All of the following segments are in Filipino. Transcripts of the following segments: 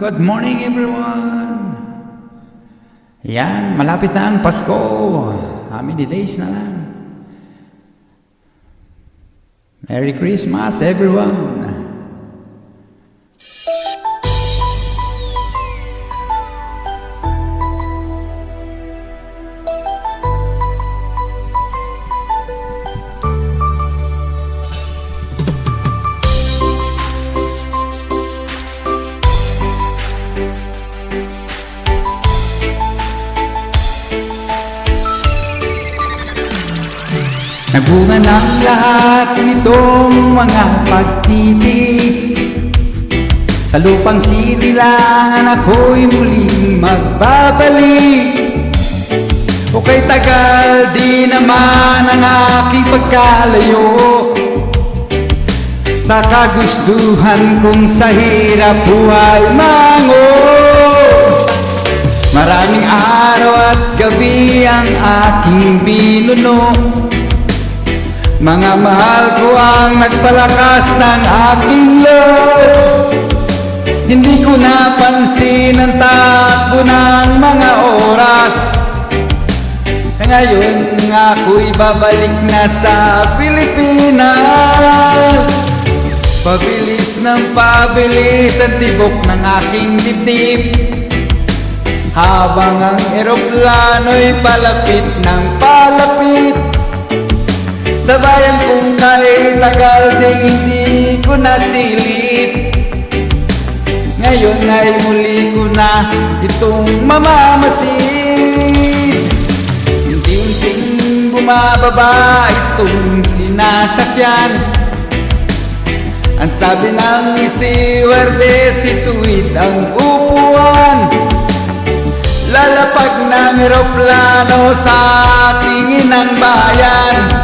Good morning everyone! Yan, malapit na ang Pasko. How many days na lang? Merry Christmas everyone! Nagbunga ng lahat nitong mga pagtitiis. Sa lupang sinilangan ako'y muling magbabalik. O kay tagal di naman ang aking pagkalayo sa kagustuhan kong sa hirap buhay mango. Maraming araw at gabi ang aking binuno. Mga mahal ko ang nagpalakas ng aking loob. Hindi ko napansin ang takbo ng mga oras. Ngayon ako'y babalik na sa Pilipinas. Pabilis ng pabilis ang tibok ng aking dibdib, habang ang eroplano'y palapit ng palapit. Sa bayan kong kahit tagal din hindi ko nasilip. Ngayon ay muli ko na itong mamamasid. Unti-unting bumababa itong sinasakyan. Ang sabi ng stewardess, ituwid ang upuan. Lalapag ng eroplano sa tingin ng bayan.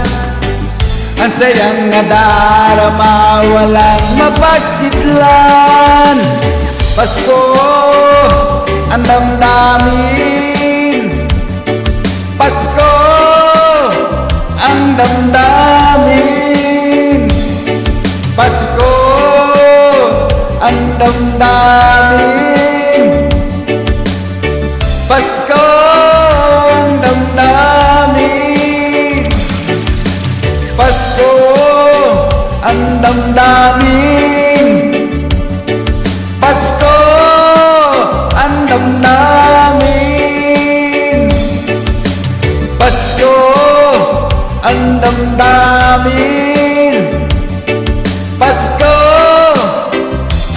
Ang sayang nadarama, walang mapagsidlan. Pasko ang damdamin. Pasko ang damdamin. Pasko ang damdamin. Pasko ang damdamin. Pasko ang damdamin. Pasko ang damdamin. Pasko ang damdamin. Pasko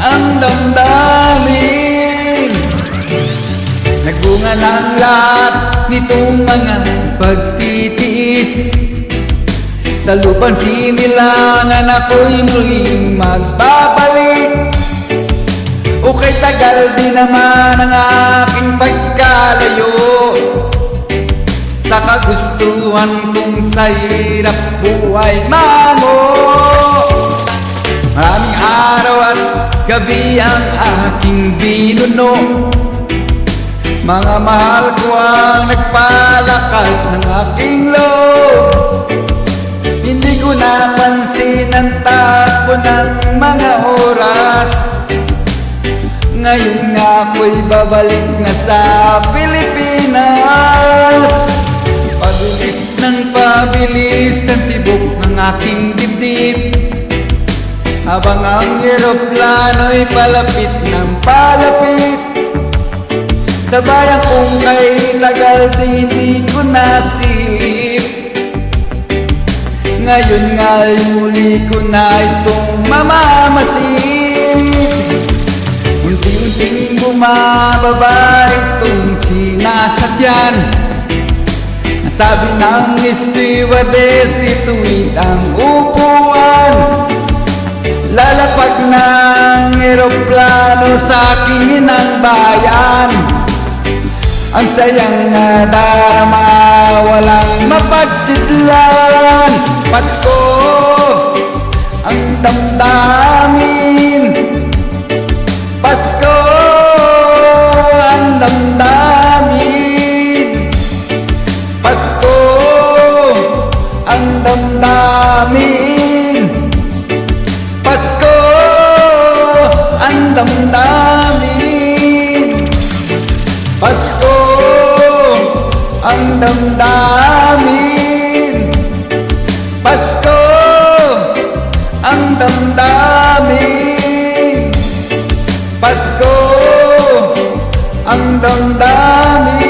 ang damdamin. Nagbunga ng lahat nitong mga pagtitiis. Sa lupang sinilangan ako'y muling magbabalik. O kay tagal di naman ang aking pagkalayo sa kagustuhan kong sa hirap buhay mango. Maraming araw at gabi ang aking binuno. Mga mahal ko ang nagpalakas ng aking loob. Hindi ko napansin ang takbo ng mga oras. Ngayon ako'y babalik na sa Pilipinas. Pabilis ng pabilis ang tibok ng aking dibdib, habang ang eroplano'y palapit ng palapit. Sa bayan kong kay tagal di hindi ko nasilip. Ngayon nga'y muli ko na itong mamamasid. Unti-unting bumababa itong sinasakyan. Ang sabi ng stewardess, ituwid ang upuan. Lalapag ng eroplano sa aking inang bayan. Ang sayang nadarama, walang mapagsidlan. Pasko ang damdamin. Pasko ang damdamin. Pasko ang damdamin. Pasko ang damdamin. ang damdamin. Pasko ang damdamin. Pasko ang damdamin.